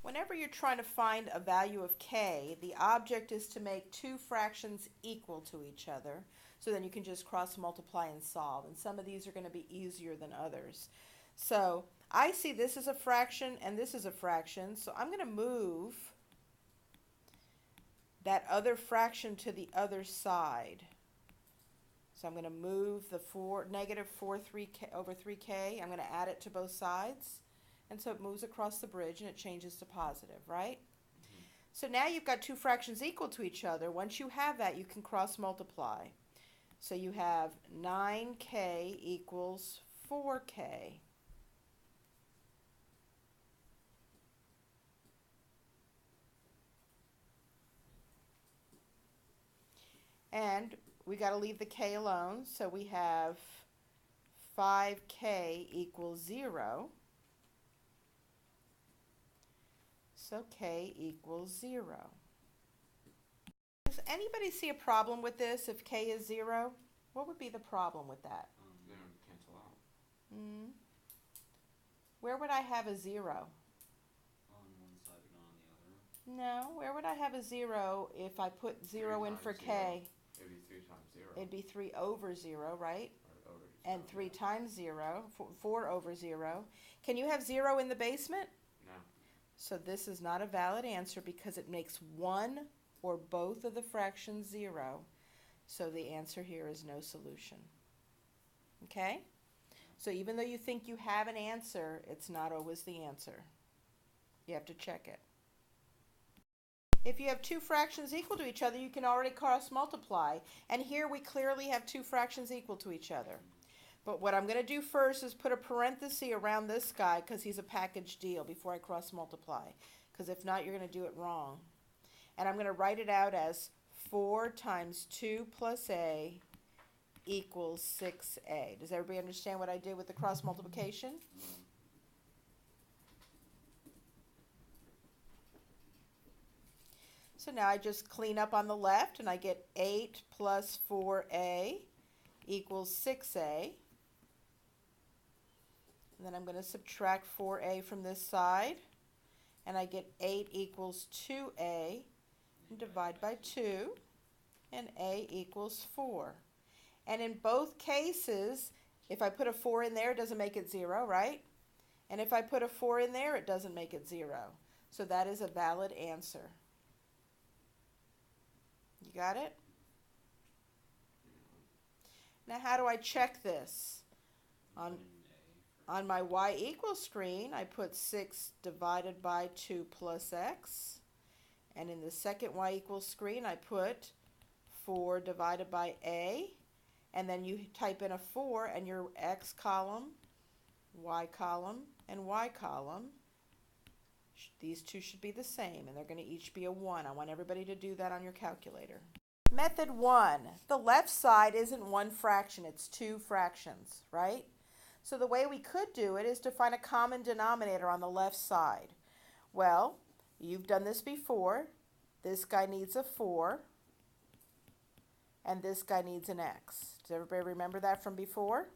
Whenever you're trying to find a value of k, the object is to make two fractions equal to each other. So then you can just cross multiply and solve. And some of these are going to be easier than others. So I see this is a fraction and this is a fraction. So I'm going to move that other fraction to the other side. So I'm going to move the negative 4 3k over 3k. I'm going to add it to both sides. And so it moves across the bridge and it changes to positive, right? Mm-hmm. So now you've got two fractions equal to each other. Once you have that, you can cross multiply. So you have 9k equals 4k. And we got to leave the k alone, so we have 5k equals 0. So k equals 0. Does anybody see a problem with this if k is 0? What would be the problem with that? They don't cancel out. Where would I have a 0? On one side but not on the other. No, where would I have a 0 if I put 0 in for k? It'd be 3 times 0. It'd be 3 over 0, right? Or over 0, and 3 times 0, 4 over 0. Can you have 0 in the basement? No. So this is not a valid answer because it makes one or both of the fractions 0. So the answer here is no solution. Okay? So even though you think you have an answer, it's not always the answer. You have to check it. If you have two fractions equal to each other, you can already cross multiply. And here we clearly have two fractions equal to each other. But what I'm going to do first is put a parenthesis around this guy because he's a package deal before I cross multiply. Because if not, you're going to do it wrong. And I'm going to write it out as 4 times 2 plus a equals 6a. Does everybody understand what I did with the cross multiplication? So now I just clean up on the left and I get 8 plus 4a equals 6a. And then I'm going to subtract 4a from this side. And I get 8 equals 2a. And divide by 2. And a equals 4. And in both cases, if I put a 4 in there, it doesn't make it 0, right? And if I put a 4 in there, it doesn't make it 0. So that is a valid answer. You got it? Now how do I check this? On my y equals screen, I put 6 divided by 2 plus x. And in the second y equals screen, I put 4 divided by a. And then you type in a 4 and your x column, y column, and y column. These two should be the same, and they're going to each be a 1. I want everybody to do that on your calculator. Method 1. The left side isn't one fraction, it's two fractions, right? So the way we could do it is to find a common denominator on the left side. Well, you've done this before. This guy needs a 4, and this guy needs an x. Does everybody remember that from before?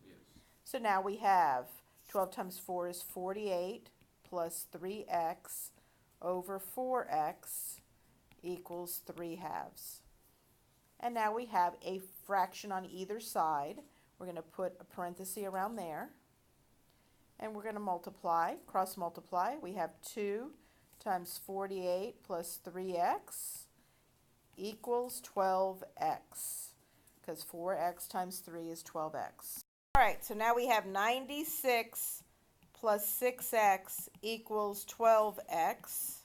Yes. So now we have 12 times 4 is 48. Plus 3x over 4x equals 3 halves. And now we have a fraction on either side. We're going to put a parenthesis around there. And we're going to multiply, cross multiply. We have 2 times 48 plus 3x equals 12x. Because 4x times 3 is 12x. All right, so now we have 96 plus 6x equals 12x,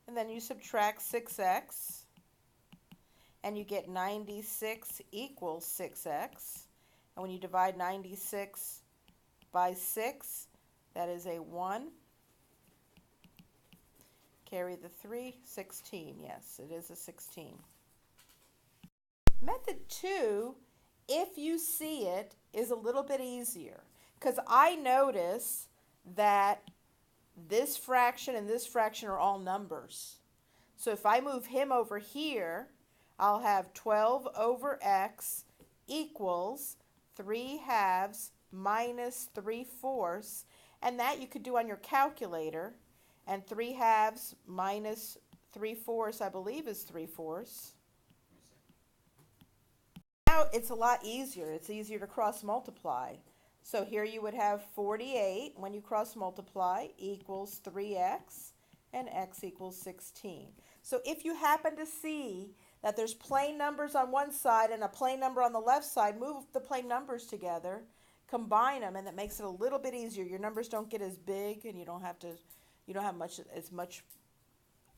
and then you subtract 6x, and you get 96 equals 6x, and when you divide 96 by 6, that is a 1. Carry the 3, 16, yes, it is a 16. Method 2, if you see it, is a little bit easier, because I notice that this fraction and this fraction are all numbers. So if I move him over here, I'll have 12 over x equals 3 halves minus 3 fourths. And that you could do on your calculator. And 3/2 minus 3/4, I believe, is 3/4. Now it's a lot easier. It's easier to cross multiply. So here you would have 48 when you cross multiply equals 3x, and x equals 16. So if you happen to see that there's plain numbers on one side and a plain number on the left side, move the plain numbers together, combine them, and that makes it a little bit easier. Your numbers don't get as big, and you don't have as much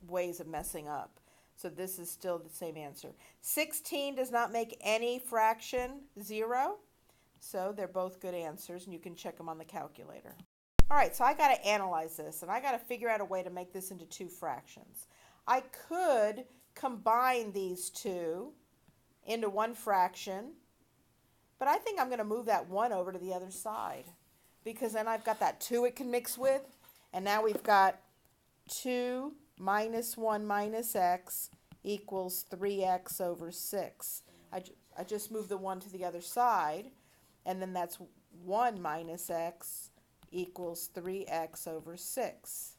ways of messing up. So this is still the same answer. 16 does not make any fraction 0. So they're both good answers, and you can check them on the calculator. All right, so I got to analyze this, and I got to figure out a way to make this into two fractions. I could combine these two into one fraction, but I think I'm going to move that 1 over to the other side, because then I've got that 2 it can mix with, and now we've got 2 minus 1 minus x equals 3x over 6. I just moved the 1 to the other side, and then that's 1 minus x equals 3x over 6.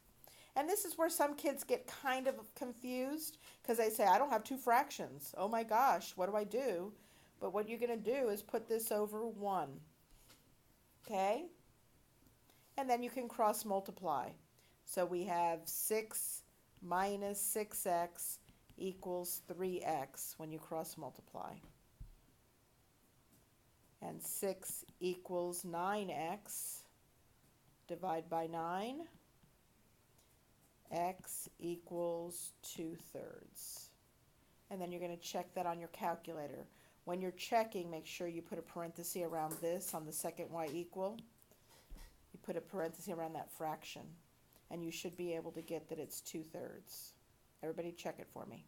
And this is where some kids get kind of confused, because they say, I don't have two fractions. Oh my gosh, what do I do? But what you're going to do is put this over 1. Okay? And then you can cross multiply. So we have 6 minus 6x equals 3x when you cross multiply. And 6 equals 9x. Divide by 9. X equals 2/3. And then you're going to check that on your calculator. When you're checking, make sure you put a parenthesis around this on the second y equal. You put a parenthesis around that fraction, and you should be able to get that it's 2/3. Everybody check it for me.